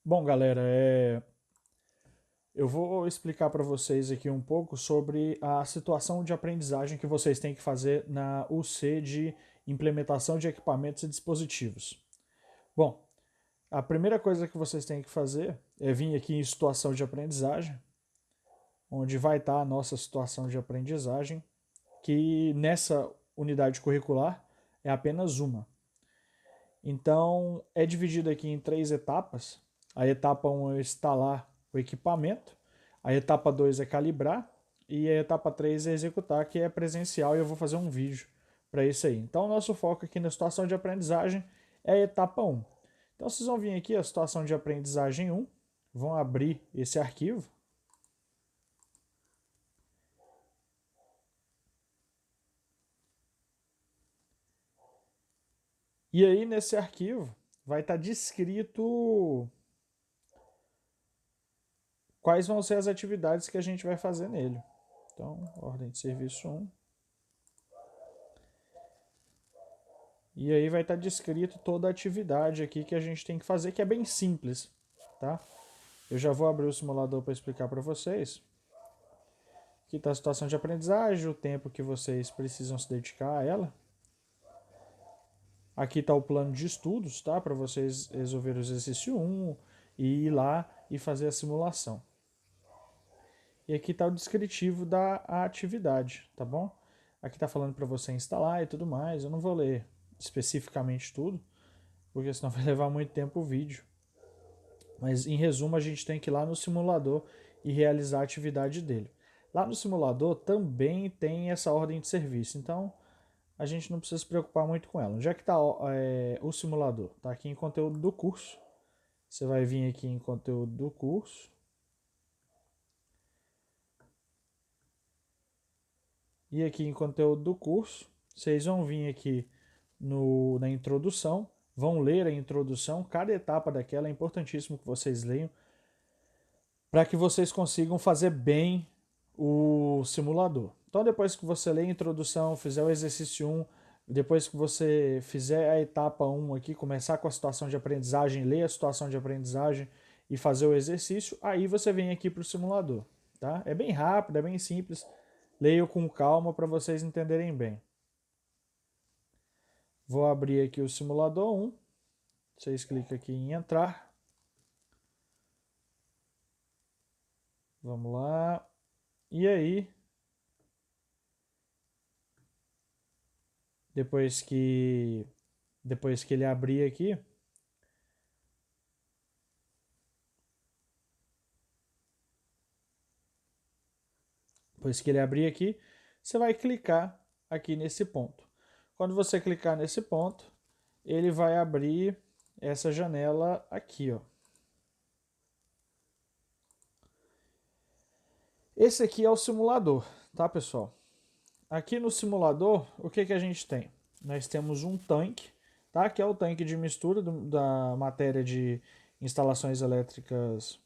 Bom, galera, eu vou explicar para vocês aqui um pouco sobre a situação de aprendizagem que vocês têm que fazer na UC de implementação de equipamentos e dispositivos. Bom, a primeira coisa que vocês têm que fazer é vir aqui em situação de aprendizagem, onde vai estar a nossa situação de aprendizagem, que nessa unidade curricular é apenas uma. Então, é dividido aqui em 3 etapas. A etapa 1 é instalar o equipamento, a etapa 2 é calibrar e a etapa 3 é executar, que é presencial, e eu vou fazer um vídeo para isso aí. Então, o nosso foco aqui na situação de aprendizagem é a etapa 1. Então, vocês vão vir aqui a situação de aprendizagem 1, vão abrir esse arquivo. E aí, nesse arquivo, vai estar descrito quais vão ser as atividades que a gente vai fazer nele. Então, ordem de serviço 1. E aí vai estar descrito toda a atividade aqui que a gente tem que fazer, que é bem simples, tá? Eu já vou abrir o simulador para explicar para vocês. Aqui está a situação de aprendizagem, o tempo que vocês precisam se dedicar a ela. Aqui está o plano de estudos, tá? Para vocês resolver o exercício 1 e ir lá e fazer a simulação. E aqui está o descritivo da atividade, tá bom? Aqui está falando para você instalar e tudo mais. Eu não vou ler especificamente tudo, porque senão vai levar muito tempo o vídeo. Mas em resumo, a gente tem que ir lá no simulador e realizar a atividade dele. Lá no simulador também tem essa ordem de serviço, então a gente não precisa se preocupar muito com ela. Onde é que está o simulador? Está aqui em conteúdo do curso. Você vai vir aqui em conteúdo do curso. E aqui em conteúdo do curso, vocês vão vir aqui na introdução, vão ler a introdução, cada etapa daquela é importantíssimo que vocês leiam, para que vocês consigam fazer bem o simulador. Então, depois que você ler a introdução, fizer o exercício 1, depois que você fizer a etapa 1 aqui, começar com a situação de aprendizagem, ler a situação de aprendizagem e fazer o exercício, aí você vem aqui para o simulador. Tá? É bem rápido, é bem simples. Leio com calma para vocês entenderem bem. Vou abrir aqui o simulador 1. Vocês clicam aqui em entrar. Vamos lá. E aí, depois que ele abrir aqui, você vai clicar aqui nesse ponto. Quando você clicar nesse ponto, ele vai abrir essa janela aqui, ó. Esse aqui é o simulador, tá, pessoal? Aqui no simulador, o que a gente tem? Nós temos um tanque, tá? Que é o tanque de mistura da matéria de instalações elétricas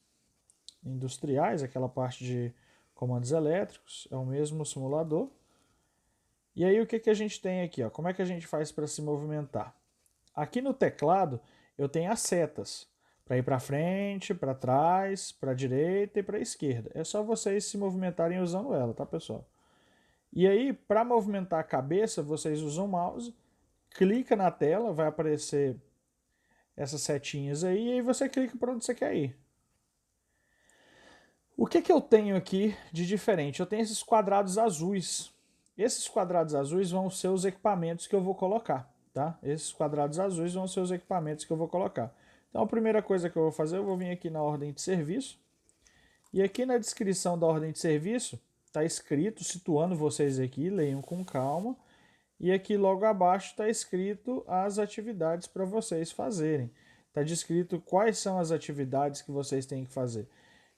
industriais, aquela parte de comandos elétricos, é o mesmo simulador. E aí o que a gente tem aqui? Ó? Como é que a gente faz para se movimentar? Aqui no teclado eu tenho as setas para ir para frente, para trás, para a direita e para a esquerda. É só vocês se movimentarem usando ela, tá, pessoal? E aí, para movimentar a cabeça, vocês usam o mouse, clica na tela, vai aparecer essas setinhas aí, e aí você clica para onde você quer ir. O que eu tenho aqui de diferente? Eu tenho esses quadrados azuis. Esses quadrados azuis vão ser os equipamentos que eu vou colocar, tá? Esses quadrados azuis vão ser os equipamentos que eu vou colocar. Então, a primeira coisa que eu vou fazer, eu vou vir aqui na ordem de serviço. E aqui na descrição da ordem de serviço, está escrito, situando vocês aqui, leiam com calma. E aqui logo abaixo está escrito as atividades para vocês fazerem. Está descrito quais são as atividades que vocês têm que fazer.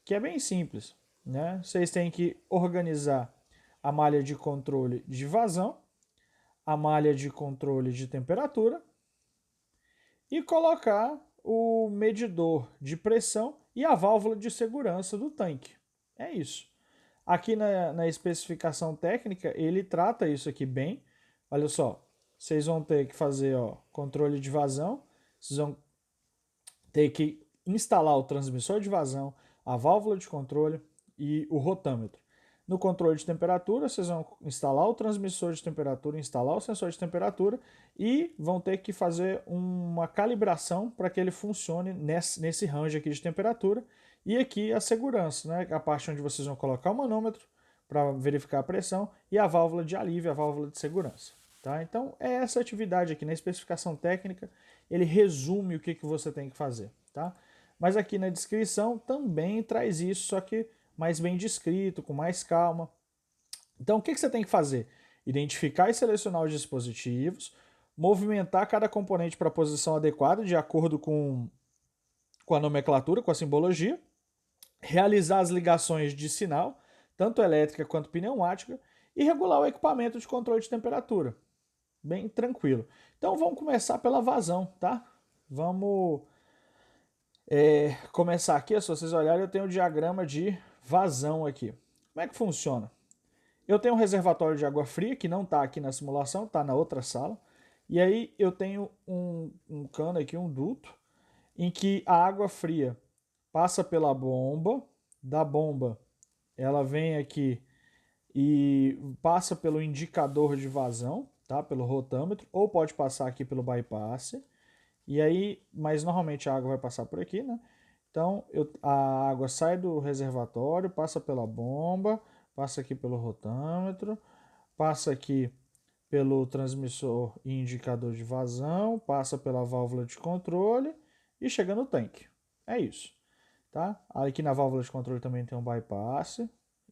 Que é bem simples, né? Vocês têm que organizar a malha de controle de vazão, a malha de controle de temperatura e colocar o medidor de pressão e a válvula de segurança do tanque. É isso. Aqui na especificação técnica, ele trata isso aqui bem. Olha só, vocês vão ter que fazer, ó, controle de vazão, vocês vão ter que instalar o transmissor de vazão, a válvula de controle e o rotâmetro. No controle de temperatura, vocês vão instalar o transmissor de temperatura, instalar o sensor de temperatura e vão ter que fazer uma calibração para que ele funcione nesse range aqui de temperatura. E aqui a segurança, né? A parte onde vocês vão colocar o manômetro para verificar a pressão e a válvula de alívio, a válvula de segurança. Tá? Então é essa atividade aqui na especificação técnica, ele resume o que você tem que fazer. Tá? Mas aqui na descrição também traz isso, só que mais bem descrito, com mais calma. Então, o que você tem que fazer? Identificar e selecionar os dispositivos, movimentar cada componente para a posição adequada, de acordo com a nomenclatura, com a simbologia, realizar as ligações de sinal, tanto elétrica quanto pneumática, e regular o equipamento de controle de temperatura. Bem tranquilo. Então, vamos começar pela vazão, tá? Vamos começar aqui. Se vocês olharem, eu tenho o diagrama de vazão aqui. Como é que funciona? Eu tenho um reservatório de água fria, que não está aqui na simulação, está na outra sala. E aí eu tenho um cano aqui, um duto, em que a água fria passa pela bomba, da bomba ela vem aqui e passa pelo indicador de vazão, tá? Pelo rotâmetro, ou pode passar aqui pelo bypass. E aí, mas normalmente a água vai passar por aqui, né? Então a água sai do reservatório, passa pela bomba, passa aqui pelo rotâmetro, passa aqui pelo transmissor e indicador de vazão, passa pela válvula de controle e chega no tanque. É isso. Tá? Aqui na válvula de controle também tem um bypass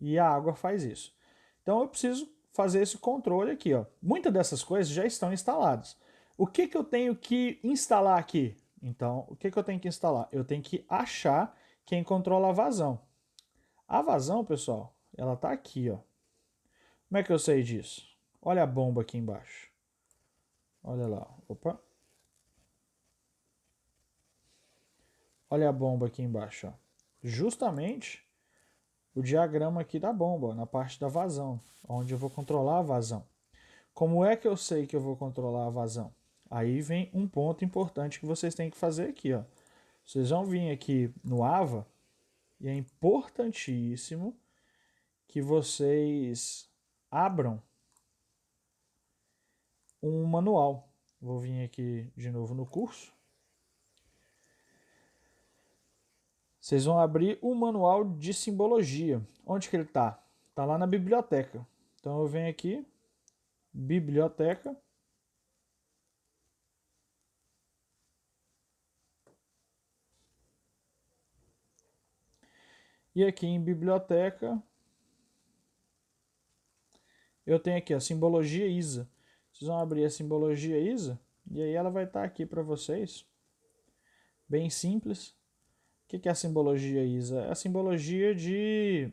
e a água faz isso. Então eu preciso fazer esse controle aqui. Ó. Muitas dessas coisas já estão instaladas. O que eu tenho que instalar aqui? Então, o que eu tenho que instalar? Eu tenho que achar quem controla a vazão. A vazão, pessoal, ela está aqui. Ó. Como é que eu sei disso? Olha a bomba aqui embaixo. Olha lá. Opa. Olha a bomba aqui embaixo. Ó. Justamente o diagrama aqui da bomba, ó, na parte da vazão, onde eu vou controlar a vazão. Como é que eu sei que eu vou controlar a vazão? Aí vem um ponto importante que vocês têm que fazer aqui. Ó. Vocês vão vir aqui no AVA e é importantíssimo que vocês abram um manual. Vou vir aqui de novo no curso. Vocês vão abrir o manual de simbologia. Onde que ele está? Está lá na biblioteca. Então eu venho aqui, biblioteca. E aqui em biblioteca, eu tenho aqui a simbologia ISA. Vocês vão abrir a simbologia ISA e aí ela vai estar aqui para vocês. Bem simples. O que é a simbologia ISA? É a simbologia de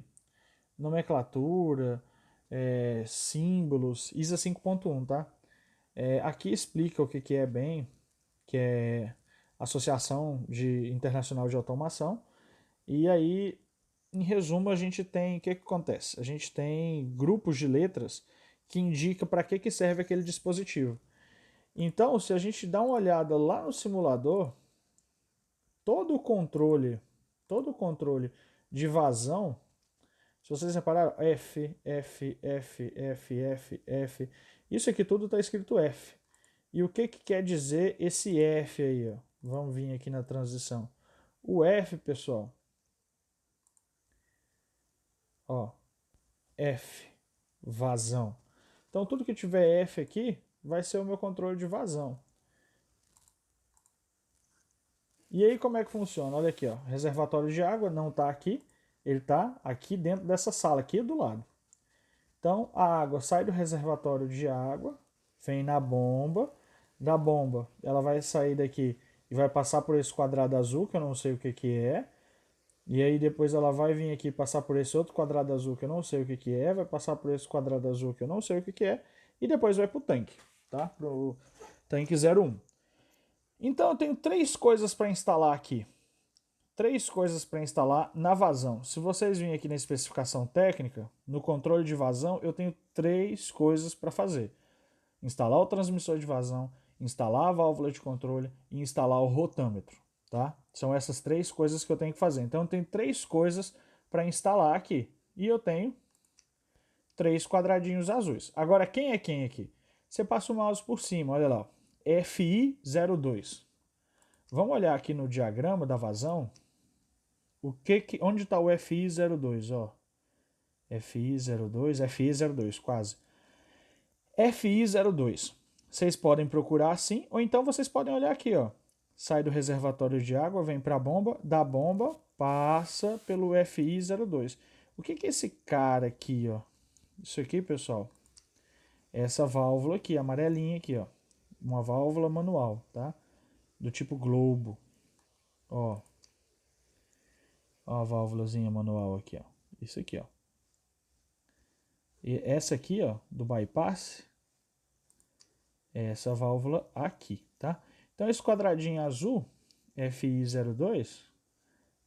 nomenclatura, símbolos, ISA 5.1, tá? Aqui explica o que é bem, que é Associação Internacional de Automação. E aí, em resumo, a gente tem, o que acontece? A gente tem grupos de letras que indicam para que serve aquele dispositivo. Então, se a gente dá uma olhada lá no simulador, todo o controle de vazão, se vocês repararam, F, F, F, F, F, F, isso aqui tudo está escrito F. E o que quer dizer esse F aí? Ó? Vamos vir aqui na transição. O F, pessoal, ó, F, vazão. Então tudo que tiver F aqui vai ser o meu controle de vazão. E aí como é que funciona? Olha aqui, ó, reservatório de água não está aqui, ele está aqui dentro dessa sala, aqui do lado. Então a água sai do reservatório de água, vem na bomba, da bomba ela vai sair daqui e vai passar por esse quadrado azul, que eu não sei o que é, e aí depois ela vai vir aqui passar por esse outro quadrado azul que eu não sei o que é, vai passar por esse quadrado azul que eu não sei o que é, e depois vai para o tanque, tá? Para o tanque 01. Então eu tenho três coisas para instalar aqui. Três coisas para instalar na vazão. Se vocês virem aqui na especificação técnica, no controle de vazão, eu tenho três coisas para fazer. Instalar o transmissor de vazão, instalar a válvula de controle e instalar o rotâmetro. tá? São essas 3 coisas que eu tenho que fazer. Então, eu tenho 3 coisas para instalar aqui. E eu tenho 3 quadradinhos azuis. Agora, quem é quem aqui? Você passa o mouse por cima, olha lá. FI02. Vamos olhar aqui no diagrama da vazão. Onde está o FI02? Ó. FI02, FI02, quase. FI02. Vocês podem procurar assim, ou então vocês podem olhar aqui, ó. Sai do reservatório de água, vem para a bomba, da bomba passa pelo FI02. O que é esse cara aqui, ó? Isso aqui, pessoal, é essa válvula aqui, amarelinha aqui, ó. Uma válvula manual, tá? Do tipo globo. Ó. Ó a válvulazinha manual aqui, ó. Isso aqui, ó. E essa aqui, ó, do bypass, é essa válvula aqui, tá? Então esse quadradinho azul, FI02,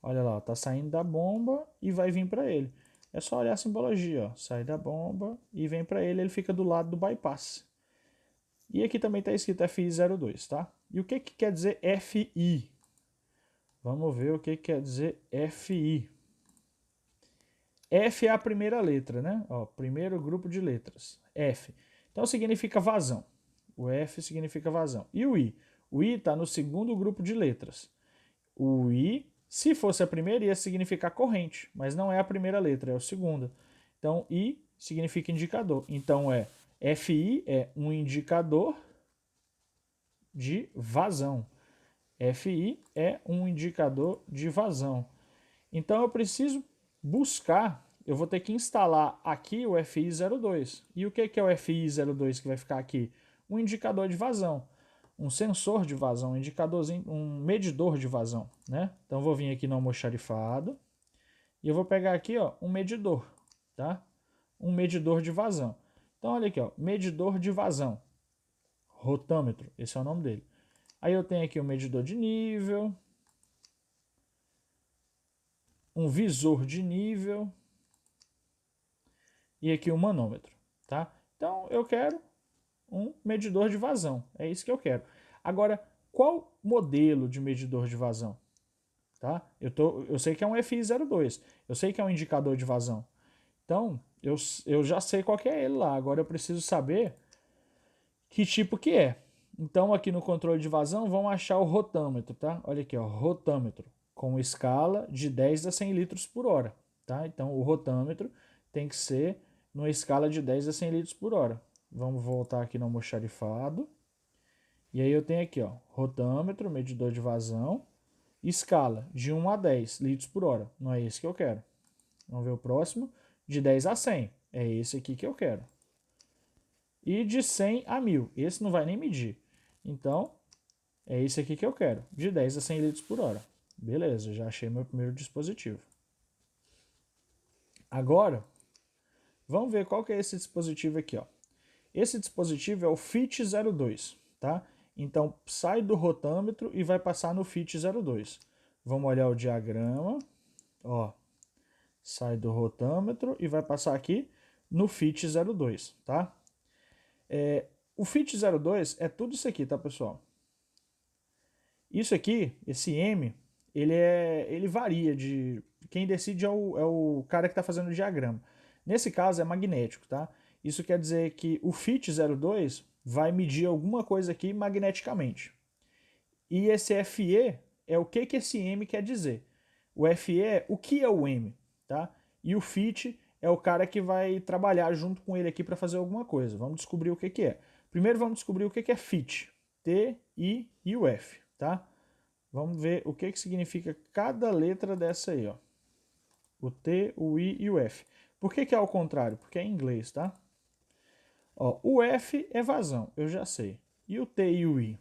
olha lá, ó, tá saindo da bomba e vai vir para ele. É só olhar a simbologia, ó. Sai da bomba e vem para ele, ele fica do lado do bypass. E aqui também está escrito FI02, tá? E o que quer dizer FI? Vamos ver o que quer dizer FI. F é a primeira letra, né? Ó, primeiro grupo de letras, F. Então significa vazão. O F significa vazão. E o I? O I está no segundo grupo de letras. O I, se fosse a primeira, ia significar corrente, mas não é a primeira letra, é a segunda. Então, I significa indicador. Então, FI é um indicador de vazão. FI é um indicador de vazão. Então, eu preciso buscar, eu vou ter que instalar aqui o FI02. E o que é o FI02 que vai ficar aqui? Um indicador de vazão, um sensor de vazão, um indicadorzinho, um medidor de vazão, né? Então vou vir aqui no almoxarifado e eu vou pegar aqui, ó, um medidor, tá? Um medidor de vazão. Então olha aqui, ó, medidor de vazão, rotâmetro, esse é o nome dele. Aí eu tenho aqui um medidor de nível, um visor de nível e aqui um manômetro, tá? Então eu quero um medidor de vazão, é isso que eu quero. Agora, qual modelo de medidor de vazão? Tá? Eu sei que é um FI02, eu sei que é um indicador de vazão. Então, eu já sei qual que é ele lá, agora eu preciso saber que tipo que é. Então, aqui no controle de vazão, vamos achar o rotâmetro, tá? Olha aqui, ó, rotâmetro, com escala de 10 a 100 litros por hora, tá? Então, o rotâmetro tem que ser numa escala de 10 a 100 litros por hora. Vamos voltar aqui no almoxarifado. E aí eu tenho aqui, ó, rotâmetro, medidor de vazão, escala de 1 a 10 litros por hora. Não é esse que eu quero. Vamos ver o próximo. De 10 a 100. É esse aqui que eu quero. E de 100 a 1000. Esse não vai nem medir. Então, é esse aqui que eu quero. De 10 a 100 litros por hora. Beleza, já achei meu primeiro dispositivo. Agora, vamos ver qual que é esse dispositivo aqui, ó. Esse dispositivo é o FIT02, tá? Então, sai do rotâmetro e vai passar no FIT02. Vamos olhar o diagrama, ó. Sai do rotâmetro e vai passar aqui no FIT02, tá? O FIT02 é tudo isso aqui, tá, pessoal? Isso aqui, esse M, ele varia de... Quem decide é o cara que está fazendo o diagrama. Nesse caso é magnético, tá? Isso quer dizer que o FIT02 vai medir alguma coisa aqui magneticamente. E esse FE é o que esse M quer dizer. O FE é o que é o M, tá? E o FIT é o cara que vai trabalhar junto com ele aqui para fazer alguma coisa. Vamos descobrir o que é. Primeiro vamos descobrir o que é FIT. T, I e o F, tá? Vamos ver o que significa cada letra dessa aí, ó. O T, o I e o F. Por que é ao contrário? Porque é em inglês, tá? Ó, o F é vazão, eu já sei. E o T e o I?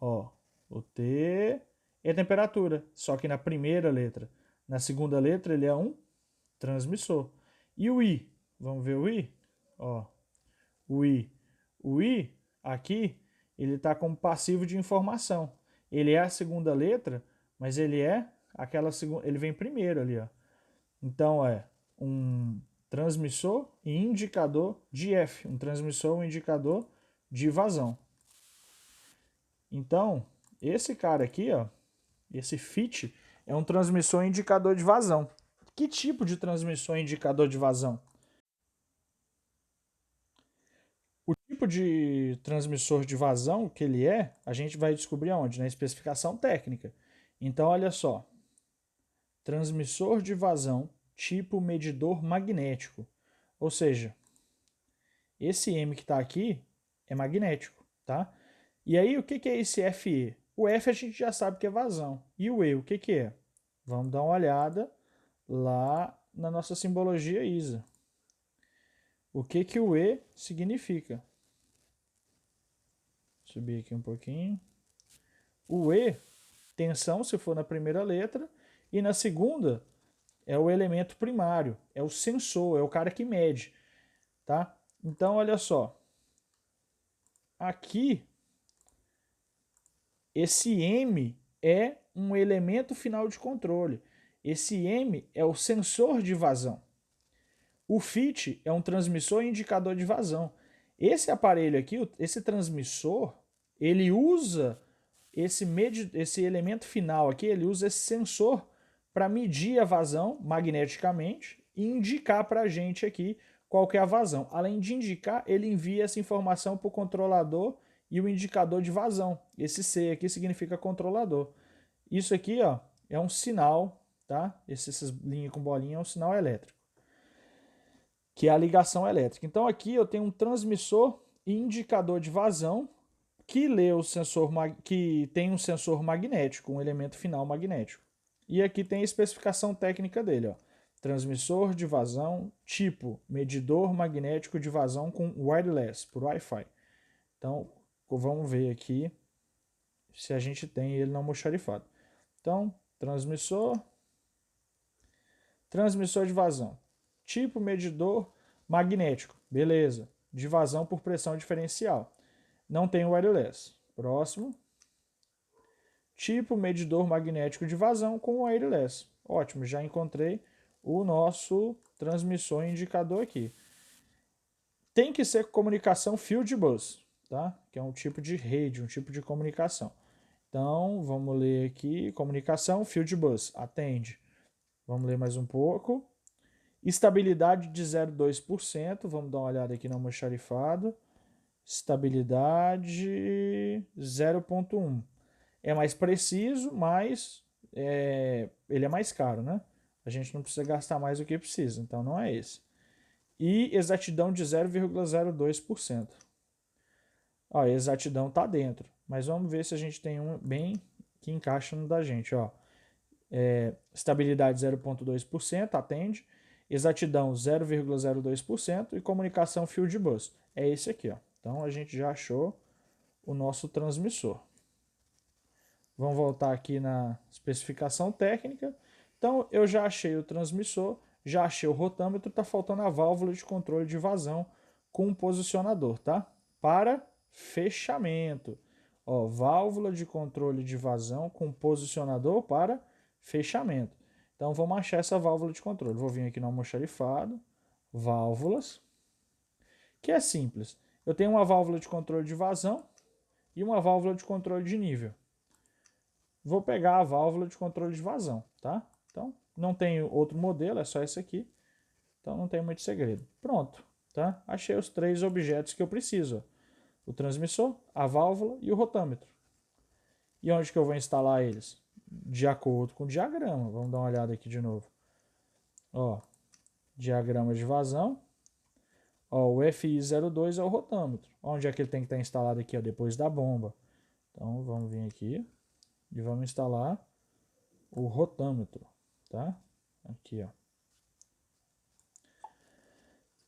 Ó, o T é temperatura, só que na primeira letra. Na segunda letra ele é um transmissor. E o I? Vamos ver o I? Ó, o I. O I, aqui, ele está como passivo de informação. Ele é a segunda letra, mas ele é aquela segunda, ele vem primeiro ali, ó. Então é um transmissor e indicador de F, um transmissor e um indicador de vazão. Então, esse cara aqui, ó, esse FIT, é um transmissor indicador de vazão. Que tipo de transmissor indicador de vazão? O tipo de transmissor de vazão que ele é, a gente vai descobrir aonde? Na especificação técnica. Então, olha só. Transmissor de vazão tipo medidor magnético. Ou seja, esse M que está aqui é magnético, tá? E aí, o que é esse FE? O F a gente já sabe que é vazão. E o E, o que é? Vamos dar uma olhada lá na nossa simbologia ISA. O que o E significa? Subir aqui um pouquinho. O E, tensão, se for na primeira letra, e na segunda é o elemento primário, é o sensor, é o cara que mede, tá? Então, olha só. Aqui, esse M é um elemento final de controle. Esse M é o sensor de vazão. O FIT é um transmissor e indicador de vazão. Esse aparelho aqui, esse transmissor, ele usa esse elemento final aqui, ele usa esse sensor para medir a vazão magneticamente e indicar para a gente aqui qual que é a vazão. Além de indicar, ele envia essa informação para o controlador e o indicador de vazão. Esse C aqui significa controlador. Isso aqui, ó, é um sinal, tá? Essas linhas com bolinha é um sinal elétrico, que é a ligação elétrica. Então aqui eu tenho um transmissor e indicador de vazão que lê o sensor, que tem um sensor magnético, um elemento final magnético. E aqui tem a especificação técnica dele, ó. Transmissor de vazão tipo medidor magnético de vazão com wireless, por Wi-Fi. Então, vamos ver aqui se a gente tem ele não almoxarifado. Então, transmissor de vazão. Tipo medidor magnético, beleza. De vazão por pressão diferencial. Não tem wireless. Próximo. Tipo medidor magnético de vazão com wireless. Ótimo, já encontrei o nosso transmissor indicador aqui. Tem que ser comunicação field bus, tá? Que é um tipo de rede, um tipo de comunicação. Então, vamos ler aqui, comunicação field bus, atende. Vamos ler mais um pouco. Estabilidade de 0,2%, vamos dar uma olhada aqui no almoxarifado. Estabilidade 0,1. É mais preciso, mas ele é mais caro, né? A gente não precisa gastar mais do que precisa, então não é esse. E exatidão de 0,02%. Ó, a exatidão está dentro, mas vamos ver se a gente tem um bem que encaixa no da gente. Ó. Estabilidade 0,2%, atende. Exatidão 0,02% e comunicação field bus. É esse aqui. Ó. Então a gente já achou o nosso transmissor. Vamos voltar aqui na especificação técnica. Então eu já achei o transmissor, já achei o rotâmetro, está faltando a válvula de controle de vazão com um posicionador, tá? Para fechamento. Ó, válvula de controle de vazão com posicionador para fechamento. Então vamos achar essa válvula de controle. Vou vir aqui no almoxarifado, válvulas, que é simples. Eu tenho uma válvula de controle de vazão e uma válvula de controle de nível. Vou pegar a válvula de controle de vazão, tá? Então, não tem outro modelo, é só esse aqui. Então, não tem muito segredo. Pronto, tá? Achei os três objetos que eu preciso. O transmissor, a válvula e o rotâmetro. E onde que eu vou instalar eles? De acordo com o diagrama. Vamos dar uma olhada aqui de novo. Ó, diagrama de vazão. Ó, o FI02 é o rotâmetro. Onde é que ele tem que estar instalado aqui? Ó, depois da bomba. Então, vamos vir aqui e vamos instalar o rotâmetro, tá? Aqui, ó.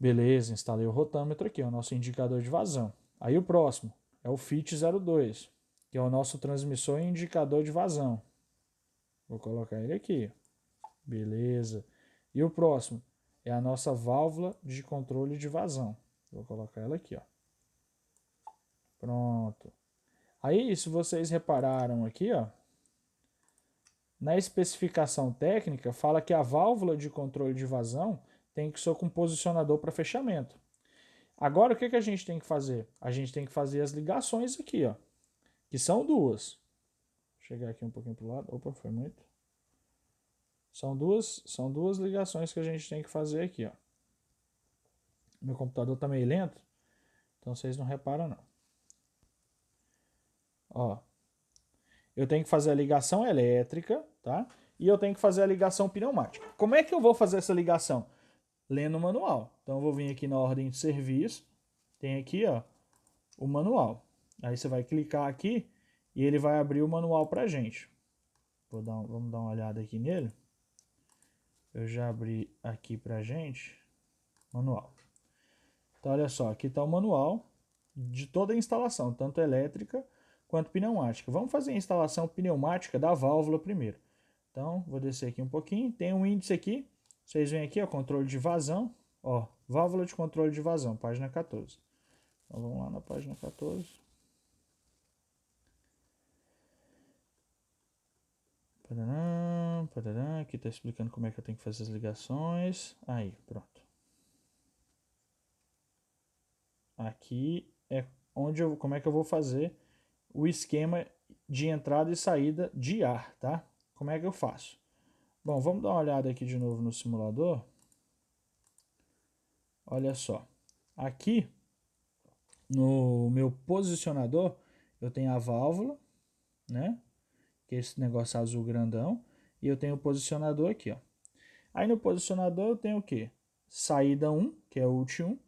Beleza, instalei o rotâmetro aqui, é o nosso indicador de vazão. Aí o próximo é o FIT02, que é o nosso transmissor e indicador de vazão. Vou colocar ele aqui. Beleza. E o próximo é a nossa válvula de controle de vazão. Vou colocar ela aqui, ó. Pronto. Aí, se vocês repararam aqui, ó, na especificação técnica, fala que a válvula de controle de vazão tem que ser com posicionador para fechamento. Agora, o que a gente tem que fazer? A gente tem que fazer as ligações aqui, ó, que são duas. chegar aqui um pouquinho pro lado. Opa, foi muito. São duas ligações que a gente tem que fazer aqui, ó. Meu computador tá meio lento, então vocês não reparam não. Ó, eu tenho que fazer a ligação elétrica, tá? E eu tenho que fazer a ligação pneumática. Como é que eu vou fazer essa ligação? Lendo o manual. Então eu vou vir aqui na ordem de serviço, tem aqui, ó, o manual. Aí você vai clicar aqui e ele vai abrir o manual pra gente. Vamos dar uma olhada aqui nele. Eu já abri aqui pra gente, manual. Então olha só, aqui está o manual de toda a instalação, tanto elétrica quanto pneumática. Vamos fazer a instalação pneumática da válvula primeiro. Então, vou descer aqui um pouquinho. Tem um índice aqui. Vocês veem aqui, ó, controle de vazão. Ó, válvula de controle de vazão, página 14. Então, vamos lá na página 14. Pararam, pararam. Aqui está explicando como é que eu tenho que fazer as ligações. Aí, pronto. Aqui é onde como é que eu vou fazer o esquema de entrada e saída de ar, tá? Como é que eu faço? Bom, vamos dar uma olhada aqui de novo no simulador. Olha só. Aqui, no meu posicionador, eu tenho a válvula, né? Que é esse negócio azul grandão. E eu tenho o posicionador aqui, ó. Aí no posicionador eu tenho o quê? Saída 1, que é o out 1.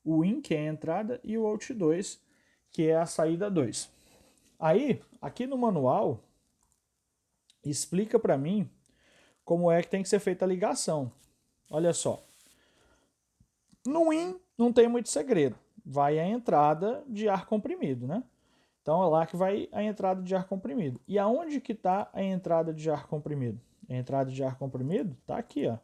O in, que é a entrada. E o out 2, que é a saída 2. Aí, aqui no manual, explica para mim como é que tem que ser feita a ligação. Olha só. No in não tem muito segredo. Vai a entrada de ar comprimido, né? Então é lá que vai a entrada de ar comprimido. E aonde que está a entrada de ar comprimido? A entrada de ar comprimido está aqui, ó.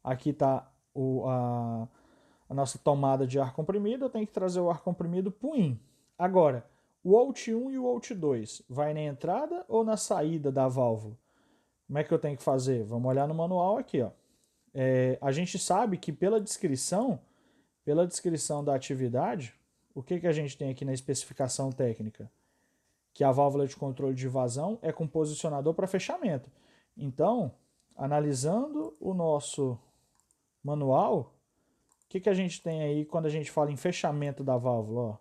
Aqui está a nossa tomada de ar comprimido. Eu tenho que trazer o ar comprimido para o in. Agora, o out 1 e o out 2 vai na entrada ou na saída da válvula? Como é que eu tenho que fazer? Vamos olhar no manual aqui, ó. A gente sabe que pela descrição da atividade, o que a gente tem aqui na especificação técnica? Que a válvula de controle de vazão é com posicionador para fechamento. Então, analisando o nosso manual, o que a gente tem aí quando a gente fala em fechamento da válvula? Ó,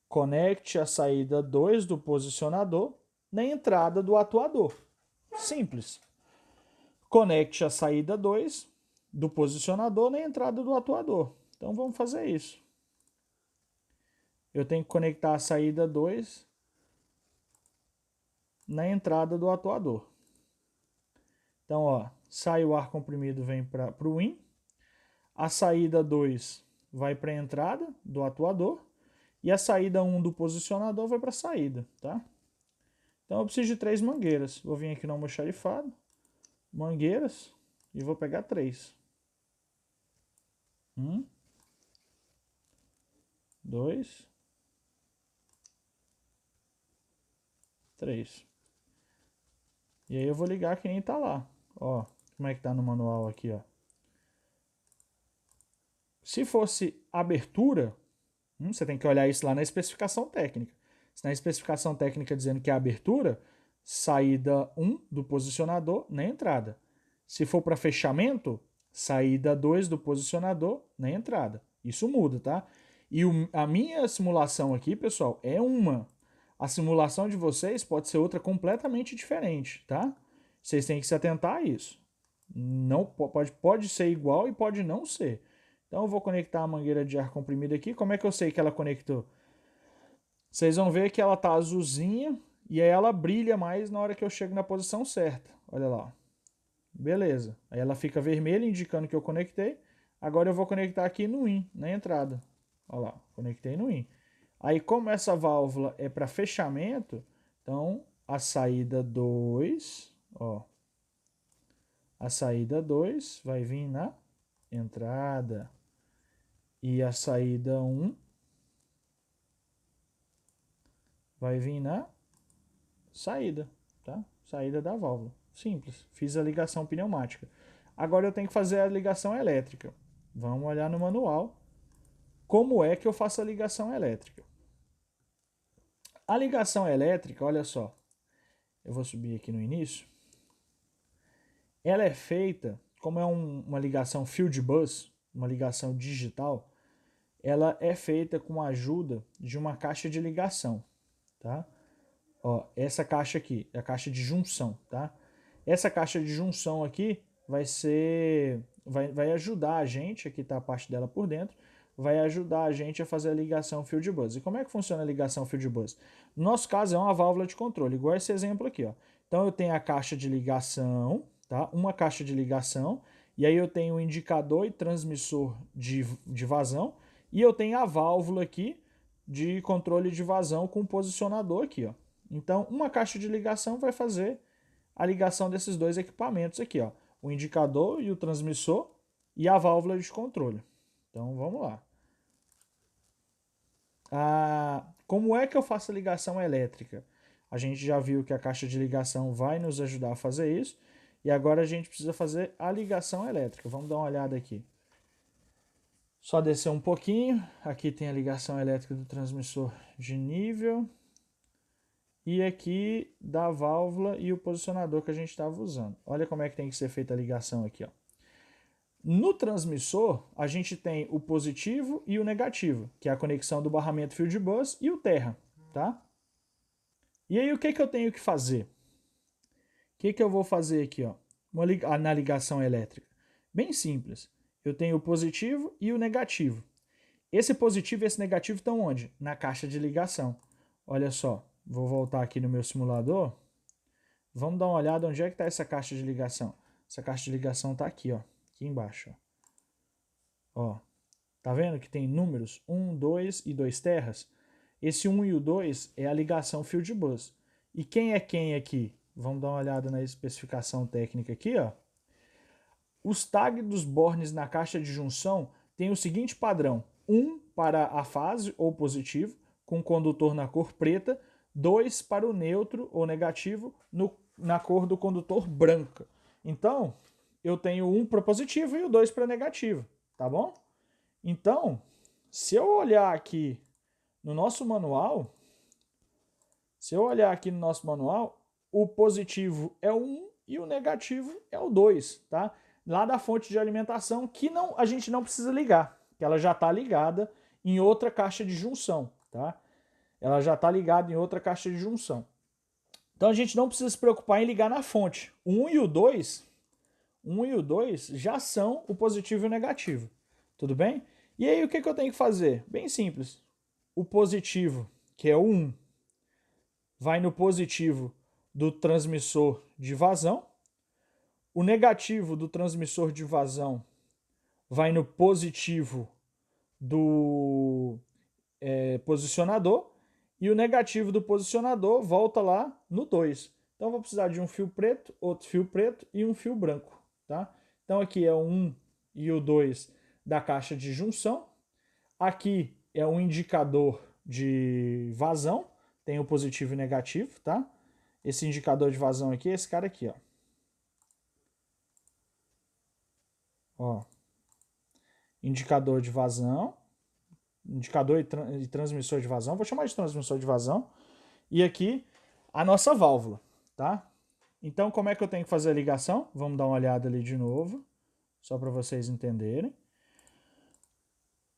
conecte a saída 2 do posicionador na entrada do atuador. Simples. Conecte a saída 2 do posicionador na entrada do atuador. Então vamos fazer isso. Eu tenho que conectar a saída 2 na entrada do atuador. Então, ó, sai o ar comprimido, vem para o in. A saída 2 vai para a entrada do atuador. E a saída 1 do posicionador vai para a saída, tá? Então eu preciso de 3 mangueiras. Vou vir aqui no almoxarifado. Mangueiras. E vou pegar 3. 1, 2, 3. E aí eu vou ligar quem está lá. Ó, como é que tá no manual aqui, ó. Se fosse abertura, você tem que olhar isso lá na especificação técnica. Se na especificação técnica dizendo que é abertura, saída 1 do posicionador na entrada. Se for para fechamento, saída 2 do posicionador na entrada. Isso muda, tá? E a minha simulação aqui, pessoal, é uma. A simulação de vocês pode ser outra completamente diferente, tá? Vocês têm que se atentar a isso. Não pode ser igual e pode não ser. Então eu vou conectar a mangueira de ar comprimido aqui. Como é que eu sei que ela conectou? Vocês vão ver que ela tá azulzinha e aí ela brilha mais na hora que eu chego na posição certa. Olha lá. Beleza. Aí ela fica vermelha indicando que eu conectei. Agora eu vou conectar aqui no in, na entrada. Olha lá, conectei no in. Aí como essa válvula é para fechamento, então a saída 2, ó. A saída 2 vai vir na entrada. E a saída 1 vai vir na saída, tá? Saída da válvula. Simples. Fiz a ligação pneumática. Agora eu tenho que fazer a ligação elétrica. Vamos olhar no manual como é que eu faço a ligação elétrica. A ligação elétrica, olha só, eu vou subir aqui no início, ela é feita, como é uma ligação field bus, uma ligação digital, ela é feita com a ajuda de uma caixa de ligação, tá? Ó, essa caixa aqui é a caixa de junção, tá? Essa caixa de junção aqui vai ajudar a gente, aqui tá a parte dela por dentro, vai ajudar a gente a fazer a ligação field bus. E como é que funciona a ligação field bus? No nosso caso é uma válvula de controle, igual esse exemplo aqui, ó. Então eu tenho a caixa de ligação, tá? Uma caixa de ligação, e aí eu tenho o indicador e transmissor de vazão, e eu tenho a válvula aqui de controle de vazão com posicionador aqui, ó. Então, uma caixa de ligação vai fazer a ligação desses dois equipamentos aqui, ó. O indicador e o transmissor e a válvula de controle. Então, vamos lá. Como é que eu faço a ligação elétrica? A gente já viu que a caixa de ligação vai nos ajudar a fazer isso. E agora a gente precisa fazer a ligação elétrica. Vamos dar uma olhada aqui. Só descer um pouquinho. Aqui tem a ligação elétrica do transmissor de nível. E aqui da válvula e o posicionador que a gente estava usando. Olha como é que tem que ser feita a ligação aqui, ó. No transmissor, a gente tem o positivo e o negativo, que é a conexão do barramento field bus e o terra, tá? E aí o que eu tenho que fazer? O que eu vou fazer aqui, ó? Na ligação elétrica? Bem simples. Eu tenho o positivo e o negativo. Esse positivo e esse negativo estão onde? Na caixa de ligação. Olha só. Vou voltar aqui no meu simulador. Vamos dar uma olhada onde é que está essa caixa de ligação. Essa caixa de ligação está aqui, ó, aqui embaixo. Ó, tá vendo que tem números 1, 2 e 2 terras? Esse 1 e o 2 é a ligação field bus. E quem é quem aqui? Vamos dar uma olhada na especificação técnica aqui, ó. Os tags dos bornes na caixa de junção têm o seguinte padrão: 1 para a fase ou positivo, com condutor na cor preta, 2 para o neutro ou negativo na cor do condutor branca. Então, eu tenho 1 para positivo e o 2 para negativo, tá bom? Então, se eu olhar aqui no nosso manual, o positivo é o 1 e o negativo é o 2, tá? Lá da fonte de alimentação que a gente não precisa ligar, que ela já está ligada em outra caixa de junção, tá? Ela já está ligada em outra caixa de junção. Então a gente não precisa se preocupar em ligar na fonte. O 1 e o 2, já são o positivo e o negativo. Tudo bem? E aí o que eu tenho que fazer? Bem simples. O positivo, que é o 1, vai no positivo do transmissor de vazão. O negativo do transmissor de vazão vai no positivo do posicionador. E o negativo do posicionador volta lá no 2. Então eu vou precisar de um fio preto, outro fio preto e um fio branco. Tá? Então aqui é o 1 e o 2 da caixa de junção. Aqui é um indicador de vazão. Tem o positivo e o negativo, tá? Esse indicador de vazão aqui é esse cara aqui, ó. Ó. Indicador de vazão. Indicador e transmissor de vazão. Vou chamar de transmissor de vazão. E aqui a nossa válvula, tá? Então, como é que eu tenho que fazer a ligação? Vamos dar uma olhada ali de novo, só para vocês entenderem.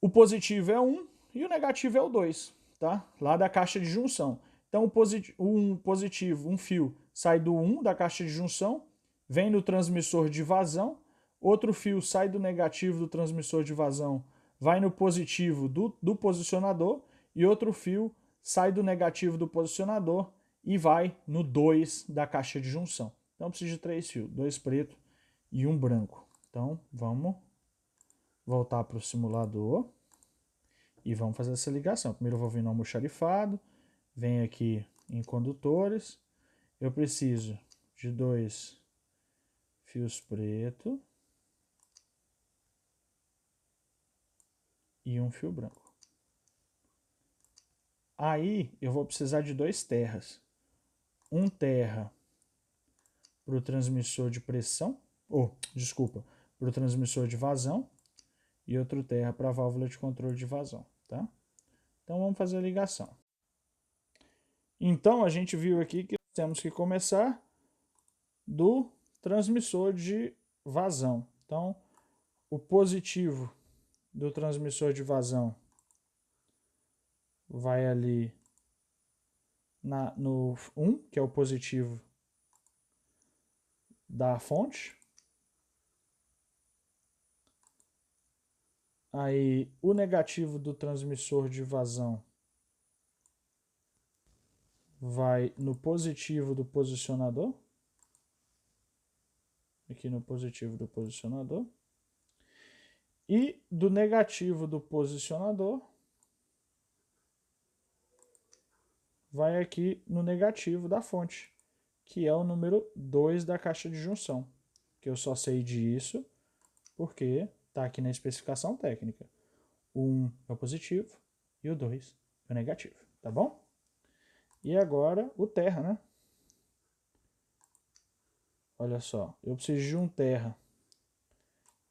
O positivo é 1 e o negativo é o 2, tá? Lá da caixa de junção. Então, um fio sai do 1 da caixa de junção, vem no transmissor de vazão, outro fio sai do negativo do transmissor de vazão, vai no positivo do posicionador, e outro fio sai do negativo do posicionador e vai no 2 da caixa de junção. Então, preciso de 3 fios, 2 preto e um branco. Então, vamos voltar para o simulador e vamos fazer essa ligação. Primeiro eu vou vir no almoxarifado, venho aqui em condutores, eu preciso de 2 fios preto e um fio branco. Aí eu vou precisar de 2 terras. Um terra para o transmissor de pressão, para o transmissor de vazão, e outro terra para a válvula de controle de vazão, tá? Então vamos fazer a ligação. Então a gente viu aqui que temos que começar do transmissor de vazão. Então, o positivo do transmissor de vazão vai ali no 1, que é o positivo da fonte. Aí o negativo do transmissor de vazão vai no positivo do posicionador. Aqui no positivo do posicionador. E do negativo do posicionador vai aqui no negativo da fonte, que é o número 2 da caixa de junção. Que eu só sei disso porque está aqui na especificação técnica. O 1 é o positivo e o 2 é o negativo, tá bom? E agora o terra, né? Olha só, eu preciso de um terra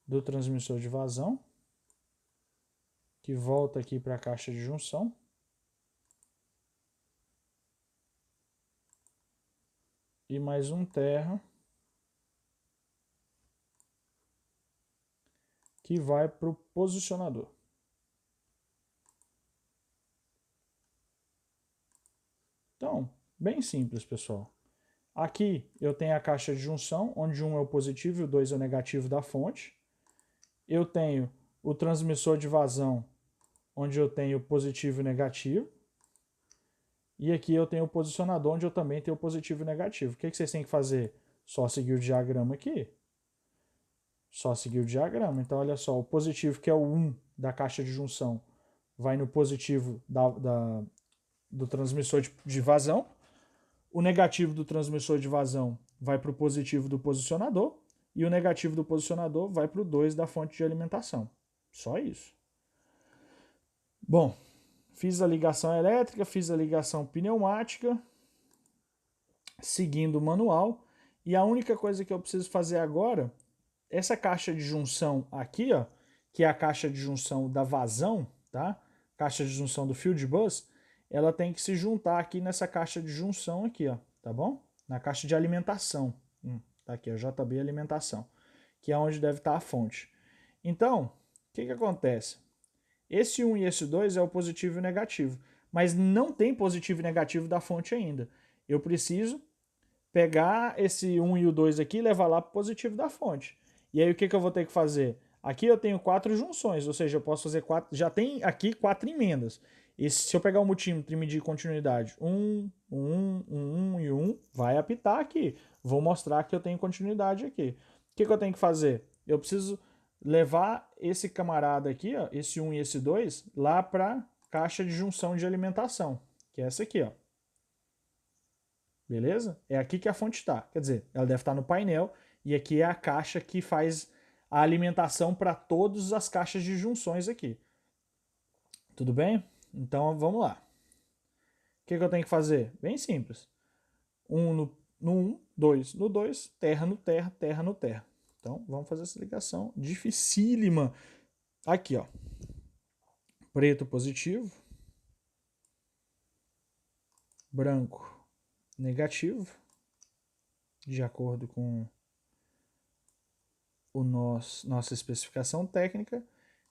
do transmissor de vazão, que volta aqui para a caixa de junção. E mais um terra que vai para o posicionador. Então, bem simples, pessoal. Aqui eu tenho a caixa de junção, onde um é o positivo e o 2 é o negativo da fonte. Eu tenho o transmissor de vazão, onde eu tenho positivo e negativo. E aqui eu tenho o posicionador, onde eu também tenho o positivo e negativo. O que vocês têm que fazer? Só seguir o diagrama aqui. Só seguir o diagrama. Então, olha só, o positivo, que é o 1 da caixa de junção, vai no positivo do transmissor de vazão. O negativo do transmissor de vazão vai para o positivo do posicionador. E o negativo do posicionador vai para o 2 da fonte de alimentação. Só isso. Bom, fiz a ligação elétrica, fiz a ligação pneumática, seguindo o manual. E a única coisa que eu preciso fazer agora, essa caixa de junção aqui, ó, que é a caixa de junção da vazão, tá? Caixa de junção do field bus, ela tem que se juntar aqui nessa caixa de junção aqui, ó, tá bom? Na caixa de alimentação. Tá aqui, ó, JB alimentação, que é onde deve estar a fonte. Então, o que acontece? Esse 1 e esse 2 é o positivo e o negativo, mas não tem positivo e negativo da fonte ainda. Eu preciso pegar esse 1 e o 2 aqui e levar lá para o positivo da fonte. E aí o que eu vou ter que fazer? Aqui eu tenho 4 junções, ou seja, eu posso fazer 4, já tem aqui 4 emendas. E se eu pegar o multímetro e medir continuidade, 1, 1, 1 e 1, vai apitar aqui. Vou mostrar que eu tenho continuidade aqui. O que eu tenho que fazer? Eu preciso levar esse camarada aqui, ó, esse 1 e esse 2, lá para caixa de junção de alimentação, que é essa aqui, ó. Beleza? É aqui que a fonte está. Quer dizer, ela deve estar no painel e aqui é a caixa que faz a alimentação para todas as caixas de junções aqui. Tudo bem? Então vamos lá. O que eu tenho que fazer? Bem simples. 1 no 1, 2 no 2, terra no terra, terra no terra. Então vamos fazer essa ligação dificílima. Aqui, ó. Preto positivo, branco negativo, de acordo com nossa especificação técnica,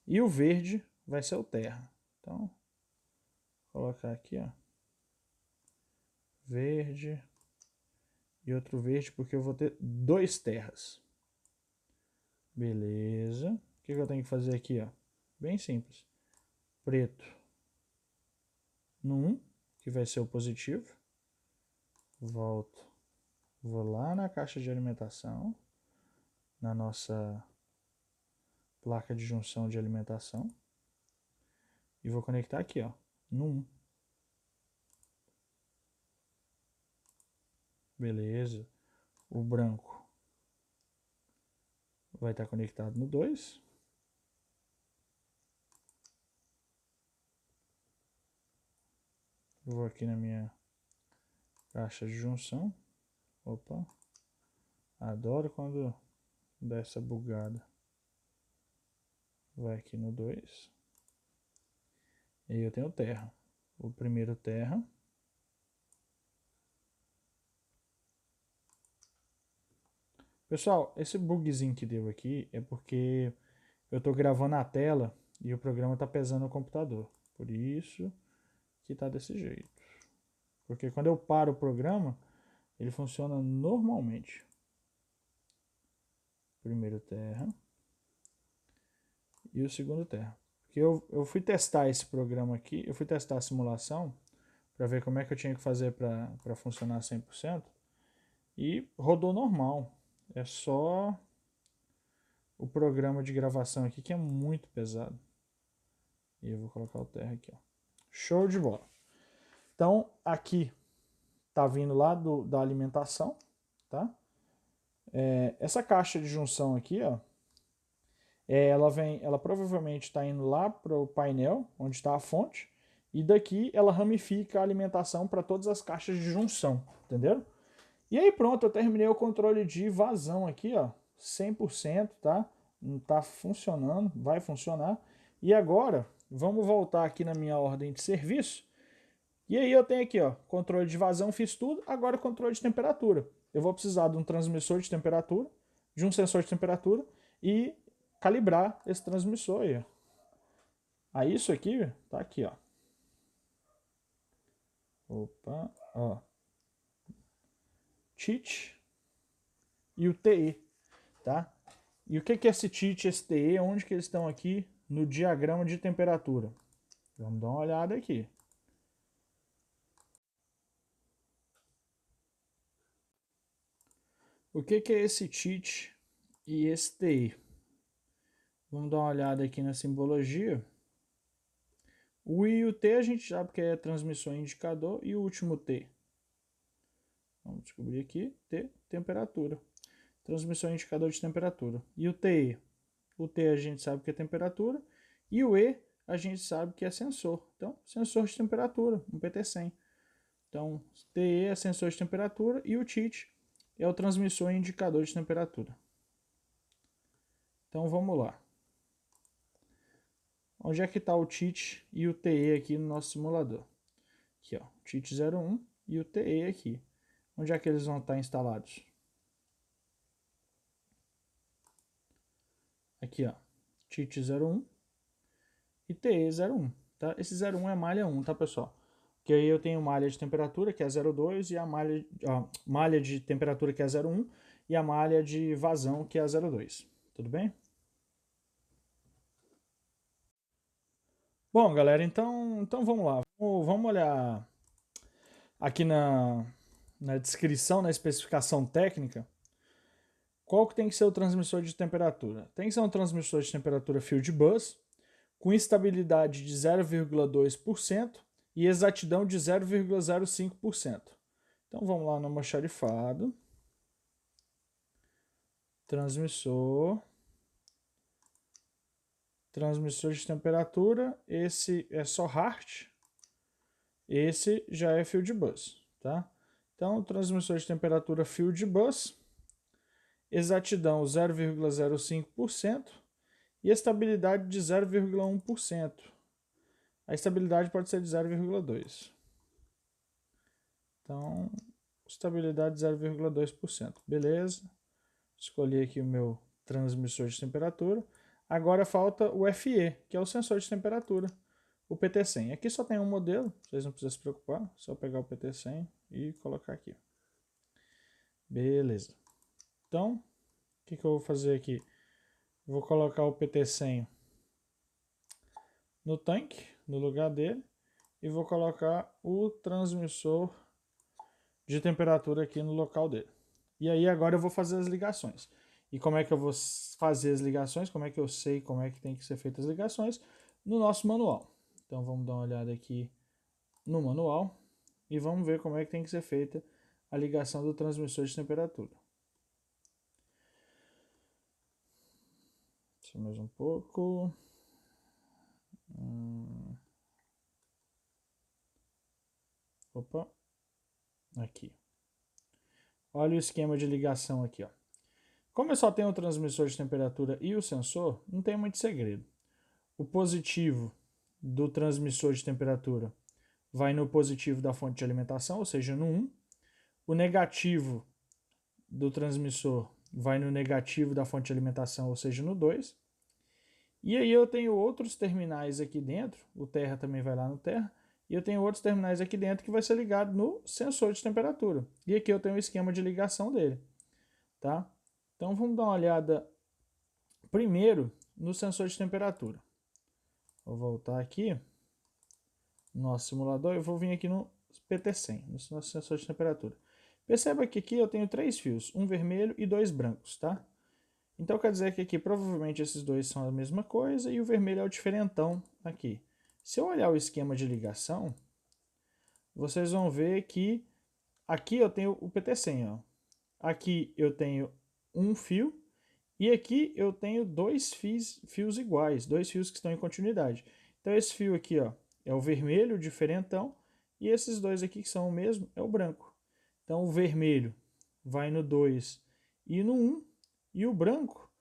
e o verde vai ser o terra. Então, vou colocar aqui, ó, verde e outro verde, porque eu vou ter 2 terras. Beleza. O que eu tenho que fazer aqui, ó? Bem simples. Preto no 1, que vai ser o positivo. Volto. Vou lá na caixa de alimentação, na nossa placa de junção de alimentação. E vou conectar aqui, ó, no 1. Beleza. O branco vai estar conectado no 2. Vou aqui na minha caixa de junção. Opa. Adoro quando dá essa bugada. Vai aqui no 2. E aí eu tenho terra. O primeiro terra. Pessoal, esse bugzinho que deu aqui é porque eu estou gravando a tela e o programa está pesando o computador. Por isso que está desse jeito. Porque quando eu paro o programa, ele funciona normalmente. Primeiro terra e o segundo terra. Porque eu fui testar esse programa aqui, eu fui testar a simulação para ver como é que eu tinha que fazer para funcionar 100% e rodou normal. É só o programa de gravação aqui que é muito pesado. E eu vou colocar o terra aqui, ó. Show de bola. Então, aqui tá vindo lá da alimentação, tá? Essa caixa de junção aqui, ó, ela provavelmente está indo lá para o painel, onde está a fonte, e daqui ela ramifica a alimentação para todas as caixas de junção, entendeu? E aí pronto, eu terminei o controle de vazão aqui, ó, 100%, tá? Não tá funcionando, vai funcionar. E agora, vamos voltar aqui na minha ordem de serviço. E aí eu tenho aqui, ó, controle de vazão, fiz tudo, agora controle de temperatura. Eu vou precisar de um transmissor de temperatura, de um sensor de temperatura e calibrar esse transmissor aí. Aí isso aqui, tá aqui, ó. Opa, ó. TIT e o TE, tá? E o que é esse TIT e esse TE? Onde que eles estão aqui no diagrama de temperatura? Vamos dar uma olhada aqui. O que é esse TIT e esse TE? Vamos dar uma olhada aqui na simbologia. O I e o T a gente sabe que é transmissor e indicador, e o último T. Vamos descobrir aqui, T, temperatura. Transmissor e indicador de temperatura. E o TE? O T a gente sabe que é temperatura, e o E a gente sabe que é sensor. Então, sensor de temperatura, um PT100. Então, TE é sensor de temperatura e o TIT é o transmissor e indicador de temperatura. Então, vamos lá. Onde é que está o TIT e o TE aqui no nosso simulador? Aqui, ó, TIT 01 e o TE aqui. Onde é que eles vão estar instalados? Aqui, ó, TIT 01 e TE 01, tá? Esse 01 é malha 1, tá, pessoal? Que aí eu tenho malha de temperatura, que é 02, e a malha de temperatura, que é 01, e a malha de vazão, que é 02. Tudo bem? Bom, galera, então vamos lá. Vamos olhar aqui na descrição, na especificação técnica, qual que tem que ser o transmissor de temperatura. Tem que ser um transmissor de temperatura Field Bus, com estabilidade de 0,2% e exatidão de 0,05%. Então vamos lá no almoxarifado, transmissor de temperatura, esse é só HART, esse já é Field Bus, tá? Então, transmissor de temperatura Field Bus, exatidão 0,05% e estabilidade de 0,1%. A estabilidade pode ser de 0,2%. Então, estabilidade de 0,2%. Beleza. Escolhi aqui o meu transmissor de temperatura. Agora falta o FE, que é o sensor de temperatura, o PT100. Aqui só tem um modelo, vocês não precisam se preocupar, só pegar o PT100 e colocar aqui. Beleza. Então, o que eu vou fazer aqui? Vou colocar o PT100 no tanque, no lugar dele, e vou colocar o transmissor de temperatura aqui no local dele. E aí agora eu vou fazer as ligações. E como é que eu vou fazer as ligações? Como é que eu sei como é que tem que ser feitas as ligações? No nosso manual. Então vamos dar uma olhada aqui no manual e vamos ver como é que tem que ser feita a ligação do transmissor de temperatura. Deixa mais um pouco. Opa. Aqui. Olha o esquema de ligação aqui, ó. Como eu só tenho o transmissor de temperatura e o sensor, não tem muito segredo. O positivo do transmissor de temperatura vai no positivo da fonte de alimentação, ou seja, no 1. O negativo do transmissor vai no negativo da fonte de alimentação, ou seja, no 2. E aí eu tenho outros terminais aqui dentro, o terra também vai lá no terra, e eu tenho outros terminais aqui dentro que vai ser ligado no sensor de temperatura. E aqui eu tenho o esquema de ligação dele, tá? Então vamos dar uma olhada primeiro no sensor de temperatura. Vou voltar aqui no nosso simulador e vou vir aqui no PT100, no nosso sensor de temperatura. Perceba que aqui eu tenho 3 fios, um vermelho e 2 brancos, tá? Então quer dizer que aqui provavelmente esses dois são a mesma coisa e o vermelho é o diferentão aqui. Se eu olhar o esquema de ligação, vocês vão ver que aqui eu tenho o PT100, ó. Aqui eu tenho um fio e aqui eu tenho 2 fios iguais, 2 fios que estão em continuidade. Então esse fio aqui, ó, é o vermelho, o diferentão, e esses dois aqui que são o mesmo é o branco. Então o vermelho vai no 2 e no 1, e o branco,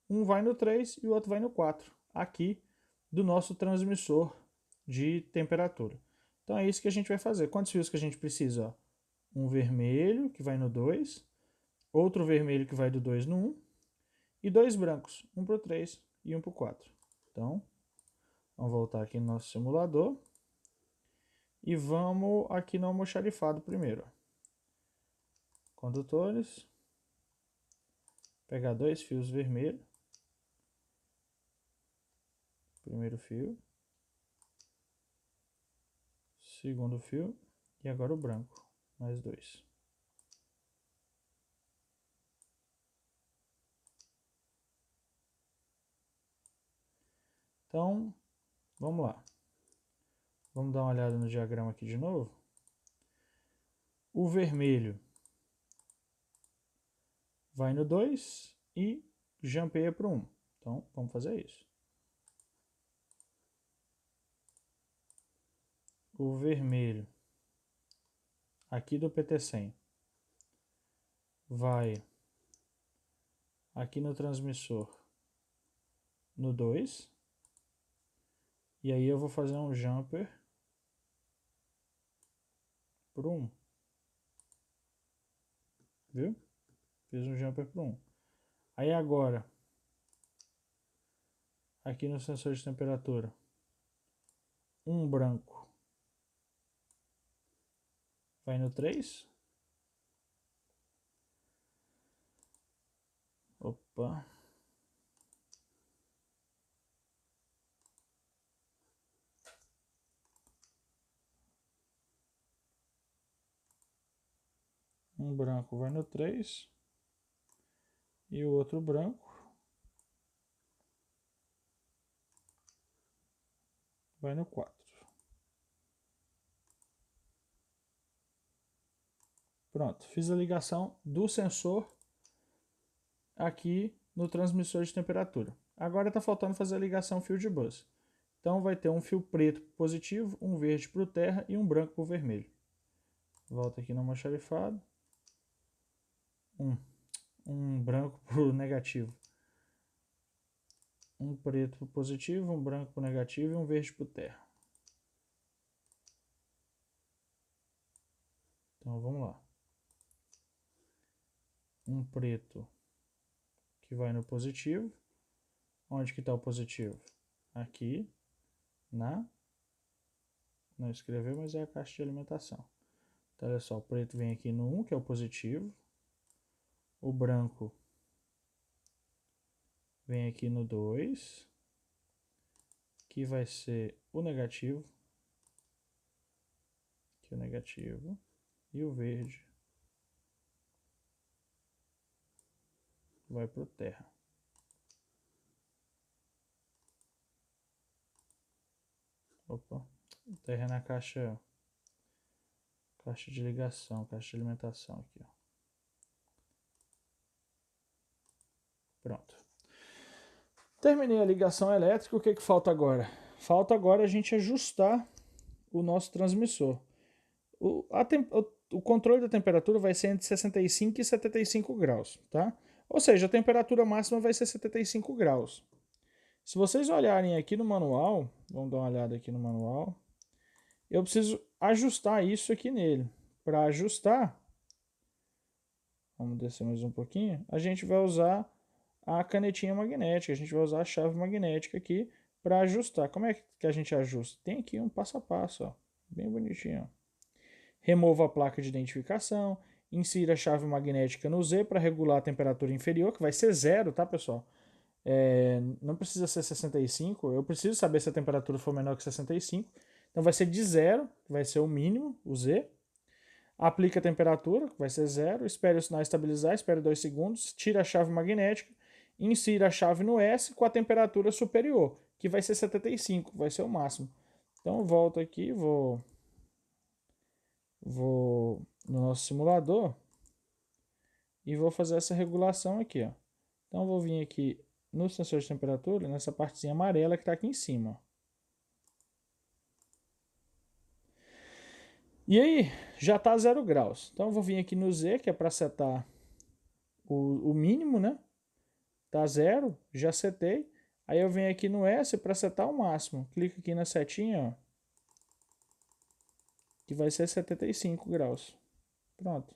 um vai no 3 e o outro vai no 4, aqui do nosso transmissor de temperatura. Então é isso que a gente vai fazer. Quantos fios que a gente precisa? Ó? Um vermelho que vai no 2, outro vermelho que vai do 2 no 1, e 2 brancos, um para o 3 e um para o 4. Então, vamos voltar aqui no nosso simulador e vamos aqui no almoxarifado primeiro. Condutores, pegar 2 fios vermelhos, primeiro fio, segundo fio e agora o branco, mais 2. Então, vamos lá. Vamos dar uma olhada no diagrama aqui de novo. O vermelho vai no 2 e jampeia para o 1. Então, vamos fazer isso. O vermelho aqui do PT100 vai aqui no transmissor no 2. E aí eu vou fazer um jumper para o 1. Viu? Fiz um jumper para o 1. Aí agora, aqui no sensor de temperatura, um branco vai no 3. Opa. Um branco vai no 3. E o outro branco vai no 4. Pronto, fiz a ligação do sensor aqui no transmissor de temperatura. Agora está faltando fazer a ligação fio de bus. Então vai ter um fio preto para o positivo, um verde para o terra e um branco para o vermelho. Volta aqui no almoxarifado. Um branco para o negativo. Um preto para o positivo, um branco para o negativo e um verde para o terra. Então vamos lá. Um preto que vai no positivo. Onde que está o positivo? Aqui, não escreveu, mas é a caixa de alimentação. Então olha só, o preto vem aqui no 1, que é o positivo. O branco vem aqui no 2, que vai ser o negativo. Aqui o negativo. E o verde vai para o terra. Opa, o terra é na caixa de ligação, caixa de alimentação aqui, ó. Pronto. Terminei a ligação elétrica, o que que falta agora? Falta agora a gente ajustar o nosso transmissor. O controle da temperatura vai ser entre 65 e 75 graus, tá? Ou seja, a temperatura máxima vai ser 75 graus. Se vocês olharem aqui no manual, vamos dar uma olhada aqui no manual, eu preciso ajustar isso aqui nele. Para ajustar, vamos descer mais um pouquinho, a gente vai usar a canetinha magnética, a gente vai usar a chave magnética aqui para ajustar. Como é que a gente ajusta? Tem aqui um passo a passo, ó, bem bonitinho. Ó. Remova a placa de identificação, insira a chave magnética no Z para regular a temperatura inferior, que vai ser 0, tá, pessoal? Não precisa ser 65, eu preciso saber se a temperatura for menor que 65, então vai ser de 0, vai ser o mínimo, o Z. Aplica a temperatura, que vai ser 0, espere o sinal estabilizar, espere 2 segundos, tira a chave magnética, insira a chave no S com a temperatura superior, que vai ser 75, vai ser o máximo. Então eu volto aqui, vou no nosso simulador e vou fazer essa regulação aqui, ó. Então eu vou vir aqui no sensor de temperatura, nessa partezinha amarela que está aqui em cima. E aí, já está 0 graus. Então eu vou vir aqui no Z, que é para setar o mínimo, né? Tá 0, já setei. Aí eu venho aqui no S para setar o máximo. Clico aqui na setinha, ó, que vai ser 75 graus. Pronto.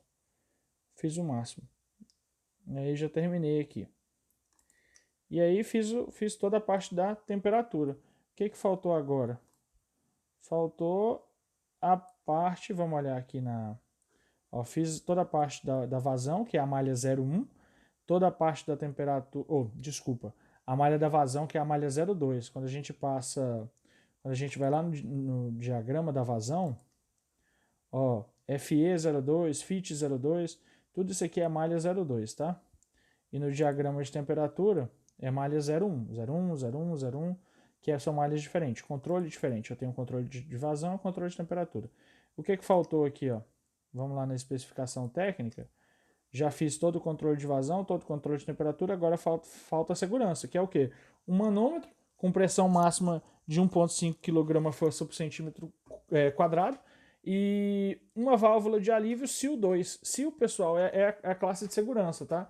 Fiz o máximo. Aí já terminei aqui. E aí fiz toda a parte da temperatura. O que faltou agora? Faltou a parte, vamos olhar aqui na... Ó, fiz toda a parte da vazão, que é a malha 01. Toda a parte da temperatura... desculpa. A malha da vazão, que é a malha 02. Quando a gente passa... Quando a gente vai lá no diagrama da vazão, ó, FE02, FIT02, tudo isso aqui é malha 02, tá? E no diagrama de temperatura é malha 01, 01, 01, 01, que são malhas diferentes, controle diferente. Eu tenho controle de vazão e controle de temperatura. O que faltou aqui, ó? Vamos lá na especificação técnica. Já fiz todo o controle de vazão, todo o controle de temperatura, agora falta a segurança, que é o quê? Um manômetro com pressão máxima de 1,5 kg força por centímetro quadrado e uma válvula de alívio SIL2. SIL, pessoal, é a classe de segurança, tá?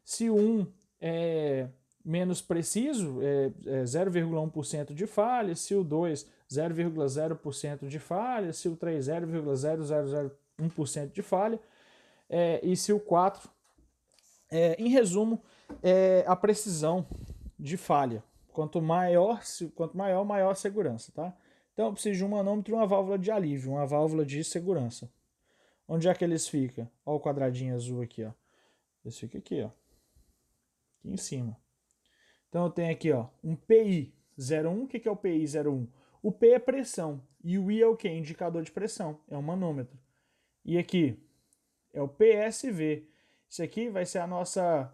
Se o 1 é menos preciso, é 0,1% de falha, se o 2, 0,0% de falha, se o 3, 0,0001% de falha, e se o 4, em resumo, é a precisão de falha. Quanto maior, maior a segurança, tá? Então eu preciso de um manômetro e uma válvula de alívio, uma válvula de segurança. Onde é que eles ficam? Olha o quadradinho azul aqui, ó. Eles ficam aqui, ó. Aqui em cima. Então eu tenho aqui, ó, um PI 01. O que é o PI 01? O P é pressão e o I é o que? Indicador de pressão, é um manômetro. E aqui é o PSV. Isso aqui vai ser a nossa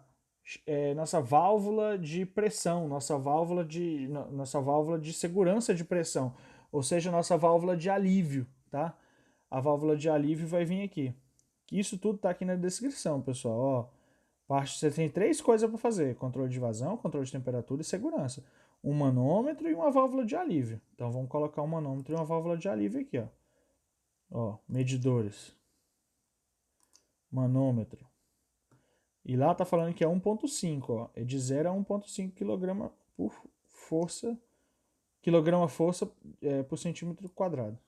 válvula de pressão, nossa válvula de segurança de pressão, ou seja, nossa válvula de alívio, tá? A válvula de alívio vai vir aqui. Isso tudo tá aqui na descrição, pessoal, ó. Você tem 3 coisas para fazer: controle de vazão, controle de temperatura e segurança. Um manômetro e uma válvula de alívio. Então vamos colocar um manômetro e uma válvula de alívio aqui, ó. Ó, medidores. Manômetro. E lá tá falando que é 1,5, ó. É de 0 a 1,5 kg por força. Quilograma força por centímetro quadrado.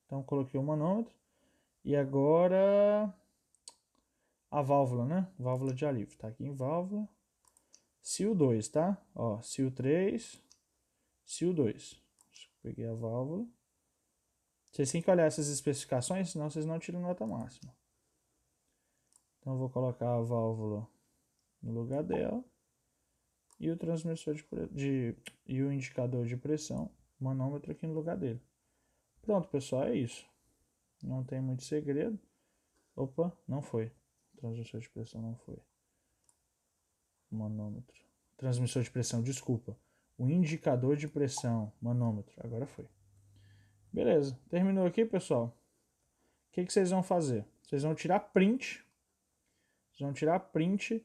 Então coloquei o manômetro. E agora a válvula, né? Válvula de alívio. Tá aqui em válvula. SIL2, tá? Ó, SIL3, SIL2. Peguei a válvula. Vocês têm que olhar essas especificações, senão vocês não tiram nota máxima. Então eu vou colocar a válvula no lugar dela. E o transmissor e o indicador de pressão, manômetro, aqui no lugar dele. Pronto, pessoal, é isso. Não tem muito segredo. Opa, não foi. Transmissor de pressão não foi. Manômetro. Transmissor de pressão, desculpa. O indicador de pressão, manômetro. Agora foi. Beleza, terminou aqui, pessoal. O que vocês vão fazer? Vocês vão tirar print. Vocês vão tirar print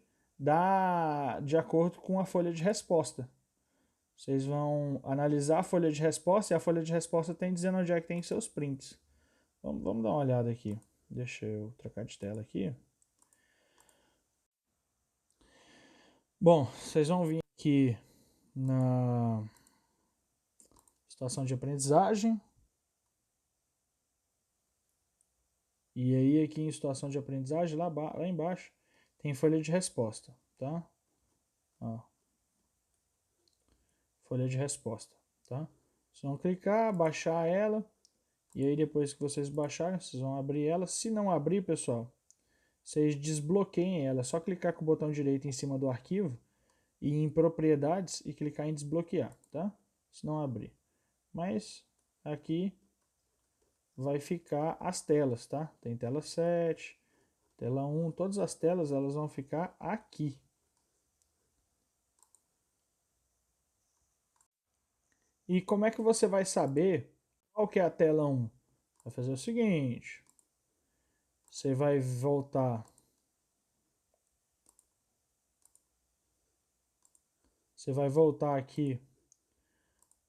de acordo com a folha de resposta. Vocês vão analisar a folha de resposta e a folha de resposta tem dizendo onde é que tem seus prints. Vamos dar uma olhada aqui. Deixa eu trocar de tela aqui. Bom, vocês vão vir aqui na situação de aprendizagem. E aí aqui em situação de aprendizagem, lá embaixo, tem folha de resposta, tá? Ó, folha de resposta, tá? Vocês vão clicar, baixar ela, e aí depois que vocês baixarem, vocês vão abrir ela. Se não abrir, pessoal, vocês desbloqueiem ela. É só clicar com o botão direito em cima do arquivo e em propriedades e clicar em desbloquear, tá? Se não abrir. Mas aqui vai ficar as telas, tá? Tem tela 7, tela 1, todas as telas elas vão ficar aqui. E como é que você vai saber qual que é a tela 1? Vai fazer o seguinte, você vai voltar, aqui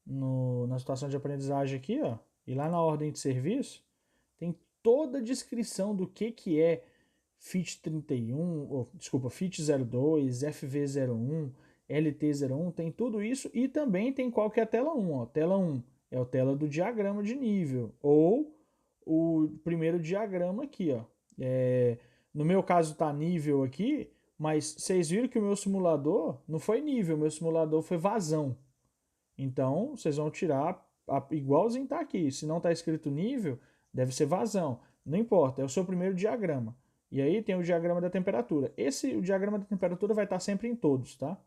na situação de aprendizagem aqui, ó, e lá na ordem de serviço, tem toda a descrição do que é FIT 31, ou, desculpa, FIT 02, FV 01, LT 01, tem tudo isso e também tem qual que é a tela 1. Ó. Tela 1 é a tela do diagrama de nível, ou o primeiro diagrama aqui. Ó. No meu caso está nível aqui, mas vocês viram que o meu simulador não foi nível, meu simulador foi vazão. Então, vocês vão tirar igualzinho está aqui. Se não está escrito nível, deve ser vazão. Não importa, é o seu primeiro diagrama. E aí tem o diagrama da temperatura. O diagrama da temperatura vai estar sempre em todos, tá?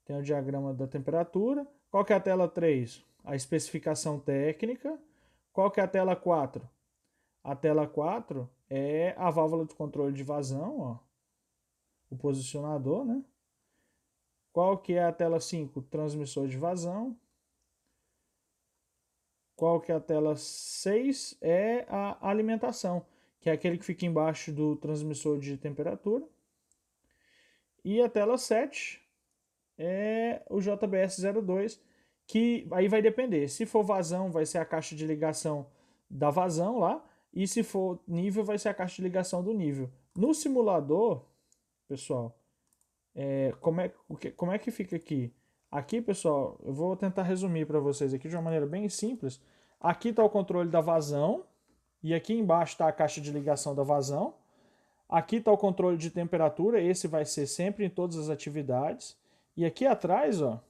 Tem o diagrama da temperatura. Qual que é a tela 3? A especificação técnica. Qual que é a tela 4? A tela 4 é a válvula de controle de vazão, ó. O posicionador, né? Qual que é a tela 5? Transmissor de vazão. Qual que é a tela 6? É a alimentação, que é aquele que fica embaixo do transmissor de temperatura. E a tela 7 é o JBS02, que aí vai depender. Se for vazão, vai ser a caixa de ligação da vazão lá, e se for nível, vai ser a caixa de ligação do nível. No simulador, pessoal, como é que fica aqui? Aqui, pessoal, eu vou tentar resumir para vocês aqui de uma maneira bem simples. Aqui está o controle da vazão, e aqui embaixo está a caixa de ligação da vazão. Aqui está o controle de temperatura, esse vai ser sempre em todas as atividades. E aqui atrás, ó,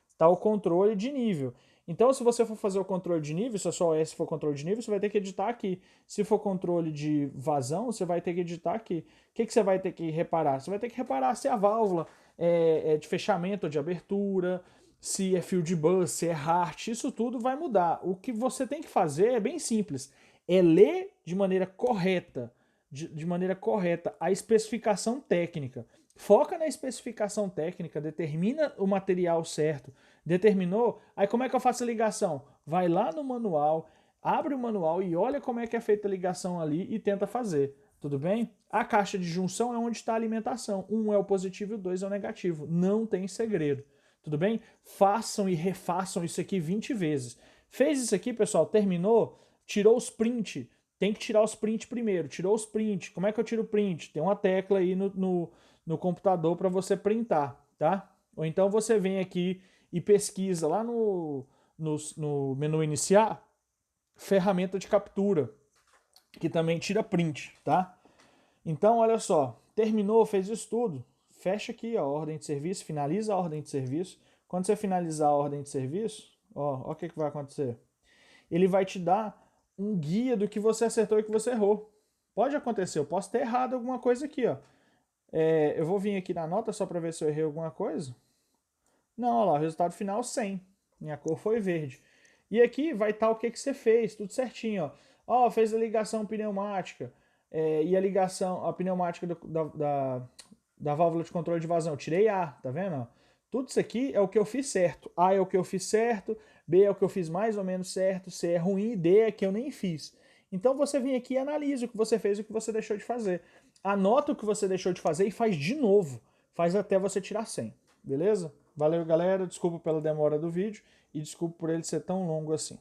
está o controle de nível. Então, se você for fazer o controle de nível, se a sua OS for controle de nível, você vai ter que editar aqui. Se for controle de vazão, você vai ter que editar aqui. O que você vai ter que reparar? Você vai ter que reparar se a válvula é de fechamento ou de abertura, se é field bus, se é HART, isso tudo vai mudar. O que você tem que fazer é bem simples, é ler de maneira correta, de maneira correta a especificação técnica. Foca na especificação técnica, determina o material certo. Determinou? Aí como é que eu faço a ligação? Vai lá no manual, abre o manual e olha como é que é feita a ligação ali e tenta fazer. Tudo bem? A caixa de junção é onde está a alimentação. Um é o positivo e o 2 é o negativo. Não tem segredo. Tudo bem? Façam e refaçam isso aqui 20 vezes. Fez isso aqui, pessoal, terminou, tirou os print. Tem que tirar os print primeiro. Tirou os print. Como é que eu tiro o print? Tem uma tecla aí no computador para você printar, tá? Ou então você vem aqui e pesquisa lá no menu iniciar, ferramenta de captura, que também tira print, tá? Então, olha só, terminou, fez isso tudo, fecha aqui a ordem de serviço, finaliza a ordem de serviço. Quando você finalizar a ordem de serviço, ó o que vai acontecer. Ele vai te dar um guia do que você acertou e que você errou. Pode acontecer, eu posso ter errado alguma coisa aqui, ó. Eu vou vir aqui na nota só para ver se eu errei alguma coisa. Não, olha lá, o resultado final 100. Minha cor foi verde. E aqui vai estar o que você fez, tudo certinho. Ó, fez a ligação pneumática e a ligação, a pneumática da válvula de controle de vazão. Eu tirei A, tá vendo? Tudo isso aqui é o que eu fiz certo. A é o que eu fiz certo, B é o que eu fiz mais ou menos certo, C é ruim, D é que eu nem fiz. Então você vem aqui e analisa o que você fez e o que você deixou de fazer. Anota o que você deixou de fazer e faz de novo. Faz até você tirar 100, beleza? Valeu, galera. Desculpa pela demora do vídeo e desculpa por ele ser tão longo assim.